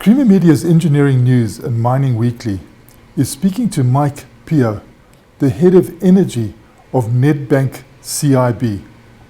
Creamer Media's Engineering News and Mining Weekly is speaking to Mike Pio, the head of energy of Nedbank CIB.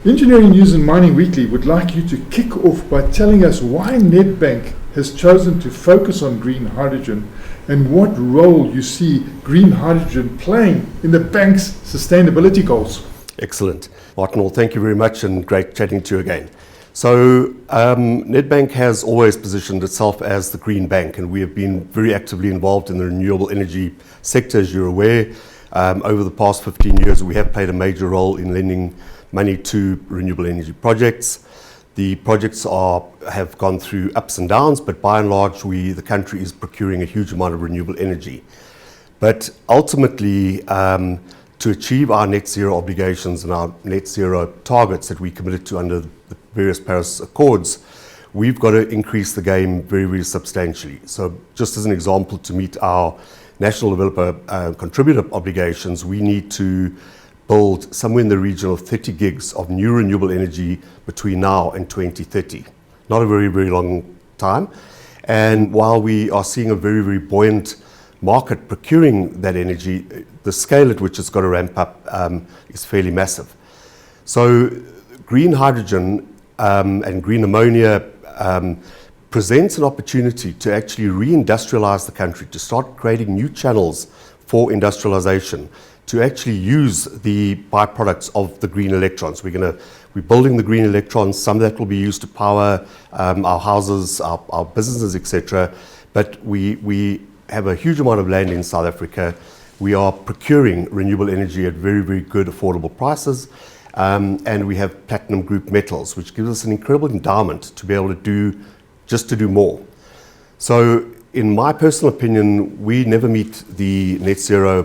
Engineering News and Mining Weekly would like you to kick off by telling us why Nedbank has chosen to focus on green hydrogen and what role you see green hydrogen playing in the bank's sustainability goals. Excellent. Martin, well, thank you very much and great chatting to you again. So Nedbank has always positioned itself as the green bank, and we have been very actively involved in the renewable energy sector, as you're aware. Over the past 15 years, we have played a major role in lending money to renewable energy projects. The projects have gone through ups and downs, but by and large, the country is procuring a huge amount of renewable energy. But ultimately, to achieve our net zero obligations and our net zero targets that we committed to under the various Paris Accords, we've got to increase the game very, very substantially. So just as an example, to meet our national developer contributor obligations, we need to build somewhere in the region of 30 gigs of new renewable energy between now and 2030. Not a very, very long time. And while we are seeing a very, very buoyant market procuring that energy, the scale at which it's got to ramp up is fairly massive. So green hydrogen and green ammonia presents an opportunity to actually reindustrialize the country, to start creating new channels for industrialization, to actually use the byproducts of the green electrons. We're building the green electrons. Some of that will be used to power our houses, our businesses, etc. But we have a huge amount of land in South Africa. We are procuring renewable energy at very, very good, affordable prices. And we have platinum group metals, which gives us an incredible endowment to be able to do more. So in my personal opinion, we never meet the net zero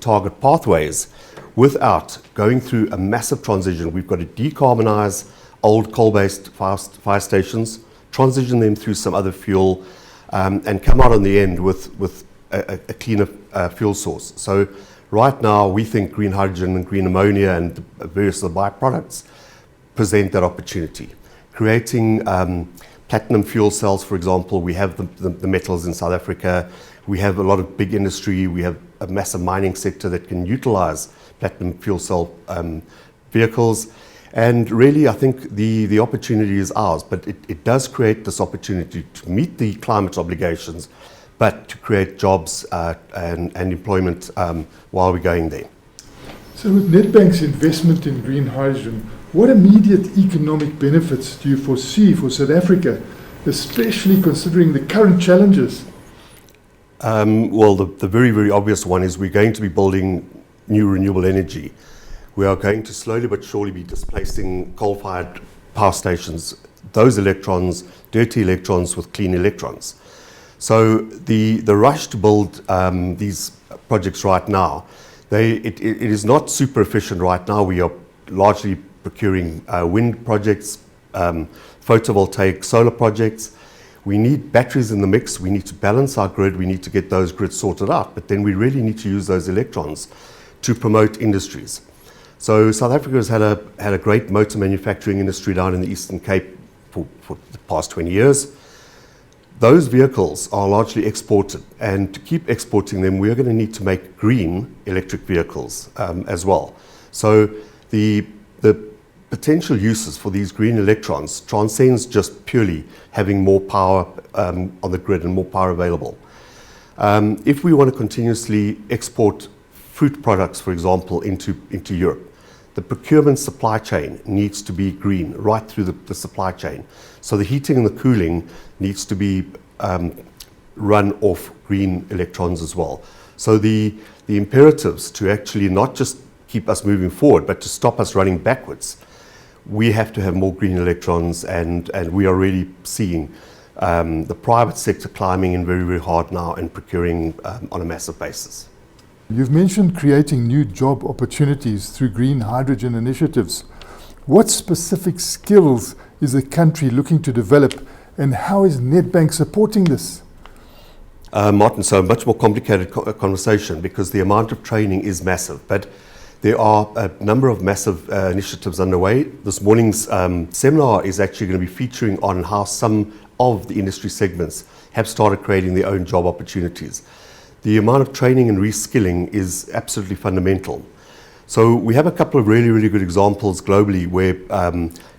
target pathways without going through a massive transition. We've got to decarbonize old coal-based fire stations, transition them through some other fuel, and come out on the end with a cleaner fuel source. So right now, we think green hydrogen and green ammonia and various other byproducts present that opportunity. Creating platinum fuel cells, for example, we have the metals in South Africa. We have a lot of big industry. We have a massive mining sector that can utilize platinum fuel cell vehicles. And really, I think the opportunity is ours, but it does create this opportunity to meet the climate obligations, but to create jobs and employment while we're going there. So with Nedbank's investment in green hydrogen, what immediate economic benefits do you foresee for South Africa, especially considering the current challenges? Well, the very, very obvious one is we're going to be building new renewable energy. We are going to slowly but surely be displacing coal-fired power stations, those electrons, dirty electrons with clean electrons. So the rush to build these projects right now, it is not super efficient right now. We are largely procuring wind projects, photovoltaic solar projects. We need batteries in the mix. We need to balance our grid. We need to get those grids sorted out. But then we really need to use those electrons to promote industries. So South Africa has had a great motor manufacturing industry down in the Eastern Cape for the past 20 years. Those vehicles are largely exported, and to keep exporting them, we are going to need to make green electric vehicles as well. So the potential uses for these green electrons transcends just purely having more power on the grid and more power available. If we want to continuously export fruit products, for example, into Europe, the procurement supply chain needs to be green right through the supply chain. So the heating and the cooling needs to be run off green electrons as well. So the imperatives to actually not just keep us moving forward, but to stop us running backwards, we have to have more green electrons, and we are really seeing the private sector climbing in very, very hard now and procuring on a massive basis. You've mentioned creating new job opportunities through green hydrogen initiatives. What specific skills is the country looking to develop, and how is Nedbank supporting this? Martin, so a much more complicated conversation because the amount of training is massive, but there are a number of massive initiatives underway. This morning's seminar is actually going to be featuring on how some of the industry segments have started creating their own job opportunities. The amount of training and reskilling is absolutely fundamental. So we have a couple of really, really good examples globally where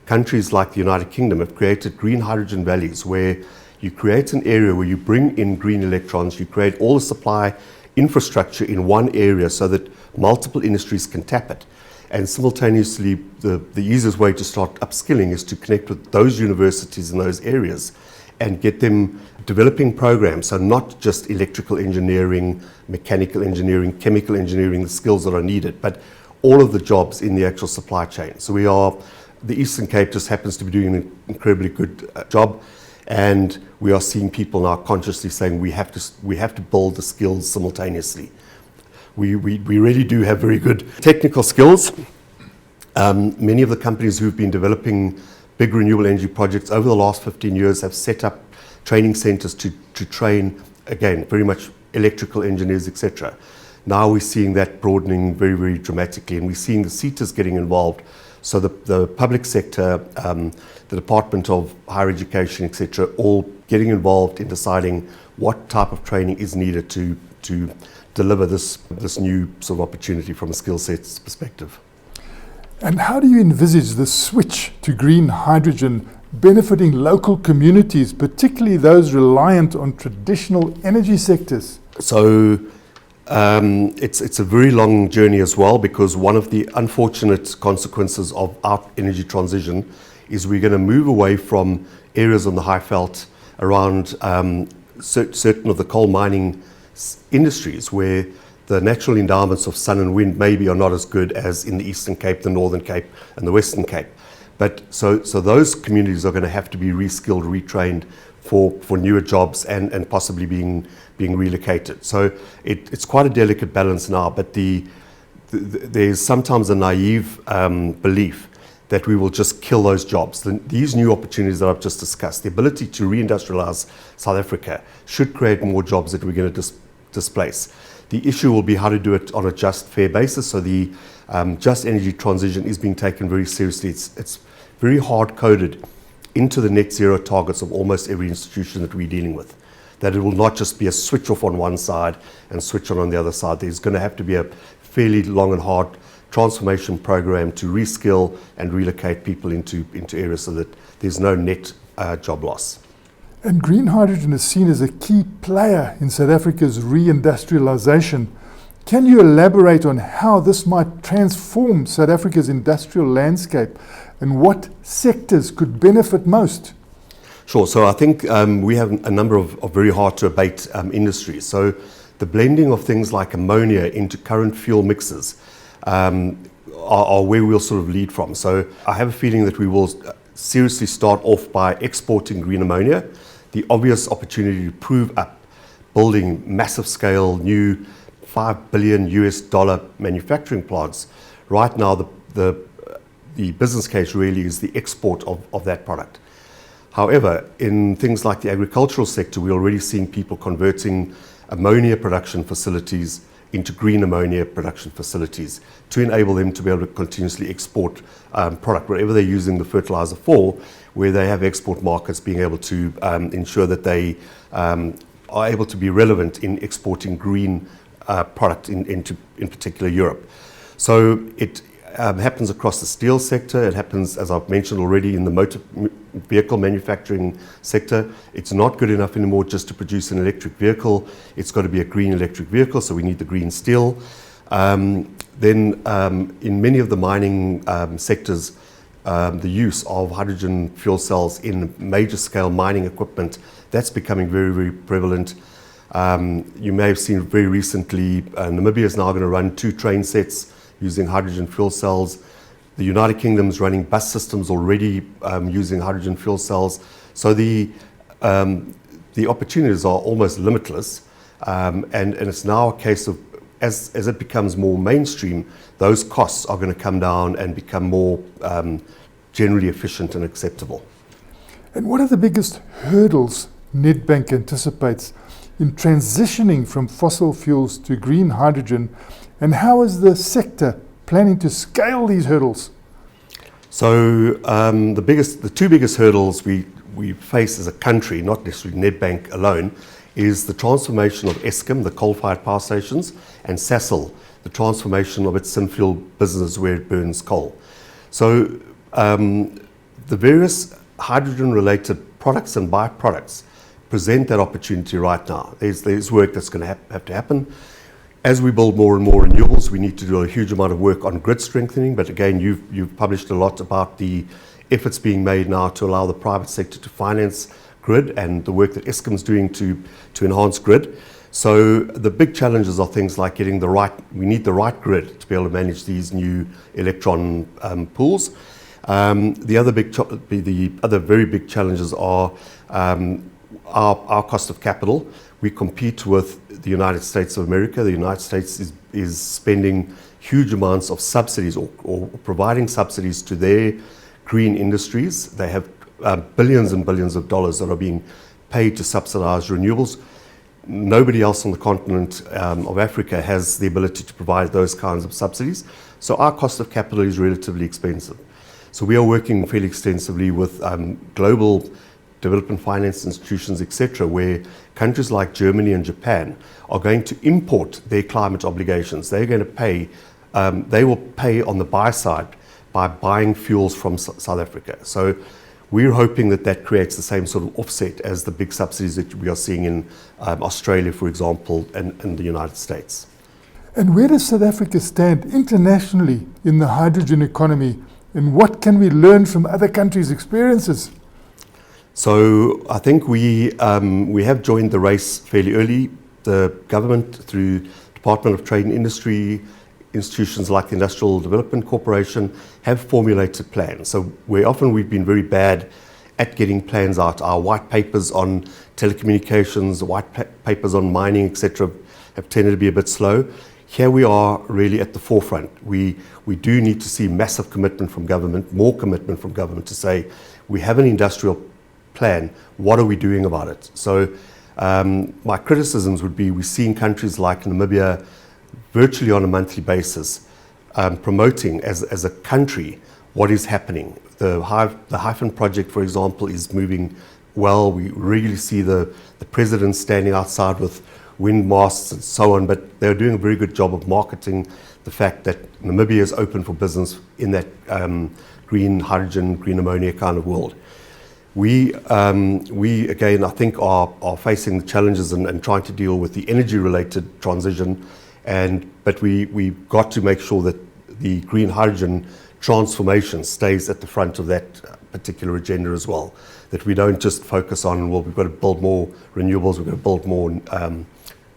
countries like the United Kingdom have created green hydrogen valleys, where you create an area where you bring in green electrons, you create all the supply infrastructure in one area so that multiple industries can tap it. And simultaneously, the easiest way to start upskilling is to connect with those universities in those areas and get them developing programs. So not just electrical engineering, mechanical engineering, chemical engineering, the skills that are needed, but all of the jobs in the actual supply chain. So the Eastern Cape just happens to be doing an incredibly good job, and we are seeing people now consciously saying we have to build the skills simultaneously. We really do have very good technical skills. Many of the companies who've been developing big renewable energy projects over the last 15 years have set up training centers to train, again, very much electrical engineers, etc. Now we're seeing that broadening very, very dramatically, and we're seeing the CETAs getting involved. So the public sector, the Department of Higher Education, etc., all getting involved in deciding what type of training is needed to deliver this new sort of opportunity from a skill sets perspective. And how do you envisage the switch to green hydrogen benefiting local communities, particularly those reliant on traditional energy sectors? So it's a very long journey as well, because one of the unfortunate consequences of our energy transition is we're going to move away from areas on the Highveld around certain of the coal mining industries where the natural endowments of sun and wind maybe are not as good as in the Eastern Cape, the Northern Cape and the Western Cape. But so those communities are going to have to be reskilled, retrained for newer jobs and possibly being relocated. So it's quite a delicate balance now, but there's sometimes a naive belief that we will just kill those jobs. These new opportunities that I've just discussed, the ability to reindustrialize South Africa should create more jobs that we're going to displace. The issue will be how to do it on a just, fair basis. So the just energy transition is being taken very seriously. It's very hard-coded into the net zero targets of almost every institution that we're dealing with. That it will not just be a switch off on one side and switch on the other side. There's going to have to be a fairly long and hard transformation program to reskill and relocate people into areas so that there's no net job loss. And green hydrogen is seen as a key player in South Africa's reindustrialization. Can you elaborate on how this might transform South Africa's industrial landscape and what sectors could benefit most? Sure. So I think we have a number of very hard to abate industries. So the blending of things like ammonia into current fuel mixes are where we'll sort of lead from. So I have a feeling that we will seriously start off by exporting green ammonia. The obvious opportunity to prove up building massive scale new $5 billion manufacturing plants. Right now the business case really is the export of that product. However, in things like the agricultural sector, we're already seeing people converting ammonia production facilities into green ammonia production facilities to enable them to be able to continuously export product wherever they're using the fertilizer for, where they have export markets, being able to ensure that they are able to be relevant in exporting green product in particular Europe. So it happens across the steel sector. It happens, as I've mentioned already, in the motor vehicle manufacturing sector. It's not good enough anymore just to produce an electric vehicle. It's got to be a green electric vehicle, so we need the green steel. Then in many of the mining sectors, the use of hydrogen fuel cells in major scale mining equipment, that's becoming very, very prevalent. You may have seen very recently, Namibia is now going to run 2 train sets using hydrogen fuel cells. The United Kingdom is running bus systems already using hydrogen fuel cells. So the opportunities are almost limitless, and it's now a case of as it becomes more mainstream, those costs are going to come down and become more generally efficient and acceptable. And what are the biggest hurdles Nedbank anticipates in transitioning from fossil fuels to green hydrogen, and how is the sector planning to scale these hurdles? So the 2 biggest hurdles we we face as a country, not necessarily Nedbank alone, is the transformation of Eskom, the coal-fired power stations, and Sasol, the transformation of its Synfuel business where it burns coal. So the various hydrogen-related products and byproducts present that opportunity right now. There's work that's going to have to happen. As we build more and more renewables, we need to do a huge amount of work on grid strengthening. But again, you've published a lot about the efforts being made now to allow the private sector to finance grid and the work that Eskom's doing to enhance grid. So the big challenges are things like we need the right grid to be able to manage these new electron pools. The other very big challenges are our cost of capital. We compete with the United States of America. The United States is spending huge amounts of subsidies or providing subsidies to their green industries. They have billions and billions of dollars that are being paid to subsidize renewables. Nobody else on the continent of Africa has the ability to provide those kinds of subsidies. So our cost of capital is relatively expensive. So we are working fairly extensively with global development finance institutions, etc., where countries like Germany and Japan are going to import their climate obligations. They're going to pay, they will pay on the buy side by buying fuels from South Africa. So we're hoping that creates the same sort of offset as the big subsidies that we are seeing in Australia, for example, and the United States. And where does South Africa stand internationally in the hydrogen economy, and what can we learn from other countries' experiences? So I think we have joined the race fairly early. The government, through Department of Trade and Industry, institutions like the Industrial Development Corporation, have formulated plans. So where often we've been very bad at getting plans out, our white papers on telecommunications, white papers on mining, etc., have tended to be a bit slow. Here we are really at the forefront. We do need to see massive commitment from government, more commitment from government to say, we have an industrial plan, what are we doing about it? So my criticisms would be, we see in countries like Namibia virtually on a monthly basis promoting as a country what is happening. The Hyphen project, for example, is moving well. We really see the president standing outside with wind masts and so on, but they're doing a very good job of marketing the fact that Namibia is open for business in that green hydrogen, green ammonia kind of world. We again, I think, are facing the challenges and trying to deal with the energy-related transition, but we've got to make sure that the green hydrogen transformation stays at the front of that particular agenda as well. That we don't just focus on, well, we've got to build more renewables, we've got to build more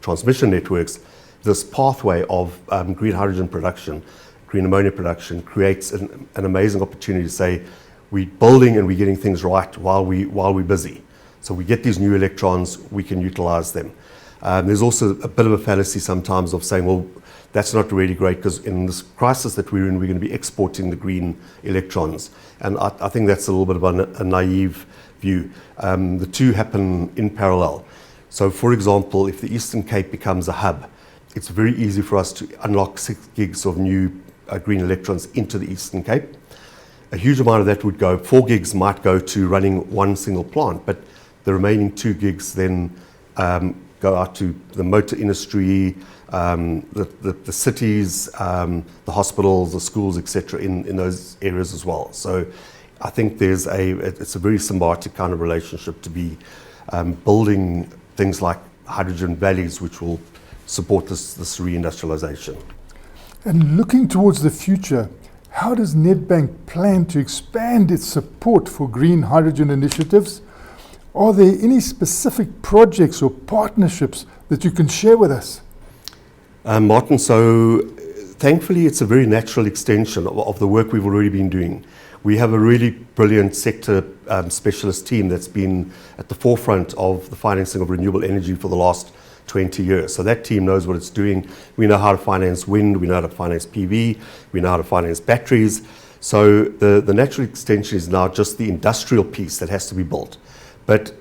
transmission networks. This pathway of green hydrogen production, green ammonia production, creates an amazing opportunity to say, we're building and we're getting things right while we're busy. So we get these new electrons, we can utilize them. There's also a bit of a fallacy sometimes of saying, well, that's not really great, because in this crisis that we're in, we're going to be exporting the green electrons. And I think that's a little bit of a naive view. The two happen in parallel. So for example, if the Eastern Cape becomes a hub, it's very easy for us to unlock 6 gigs of new green electrons into the Eastern Cape. A huge amount of that would go, 4 gigs might go to running one single plant, but the remaining 2 gigs then go out to the motor industry, the cities, the hospitals, the schools, etc., in those areas as well. So I think it's a very symbiotic kind of relationship to be building things like hydrogen valleys, which will support this reindustrialization. And looking towards the future, how does Nedbank plan to expand its support for green hydrogen initiatives? Are there any specific projects or partnerships that you can share with us? Martin, so thankfully it's a very natural extension of the work we've already been doing. We have a really brilliant sector specialist team that's been at the forefront of the financing of renewable energy for the last 20 years. So that team knows what it's doing. We know how to finance wind, we know how to finance PV, we know how to finance batteries. So the natural extension is now just the industrial piece that has to be built. But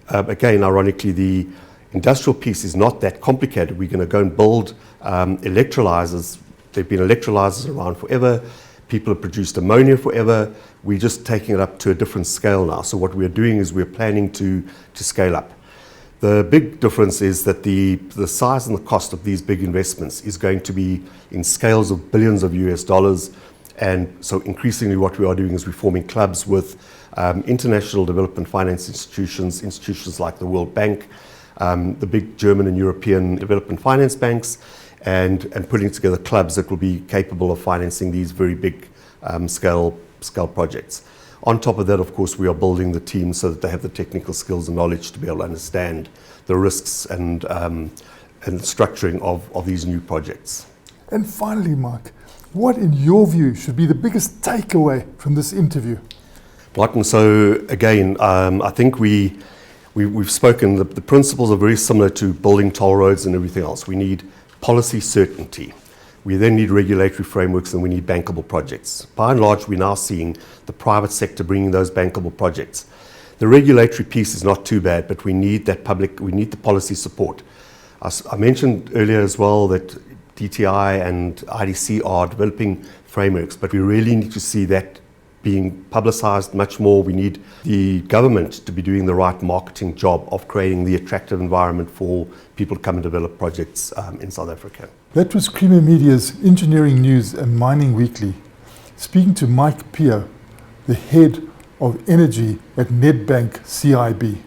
again, ironically, the industrial piece is not that complicated. We're going to go and build electrolyzers. There have been electrolyzers around forever. People have produced ammonia forever. We're just taking it up to a different scale now. So what we're doing is we're planning to scale up. The big difference is that the size and the cost of these big investments is going to be in scales of billions of US dollars. And so increasingly what we are doing is we're forming clubs with international development finance institutions like the World Bank, the big German and European development finance banks, and putting together clubs that will be capable of financing these very big scale projects. On top of that, of course, we are building the team so that they have the technical skills and knowledge to be able to understand the risks and structuring of these new projects. And finally, Mike, what in your view should be the biggest takeaway from this interview? Martin, so again, I think we've spoken, the principles are very similar to building toll roads and everything else. We need policy certainty. We then need regulatory frameworks, and we need bankable projects. By and large, we're now seeing the private sector bringing those bankable projects. The regulatory piece is not too bad, but we need the policy support. I mentioned earlier as well that DTI and IDC are developing frameworks, but we really need to see that being publicized much more. We need the government to be doing the right marketing job of creating the attractive environment for people to come and develop projects in South Africa. That was Creamer Media's Engineering News and Mining Weekly, speaking to Mike Pio, the head of energy at Nedbank CIB.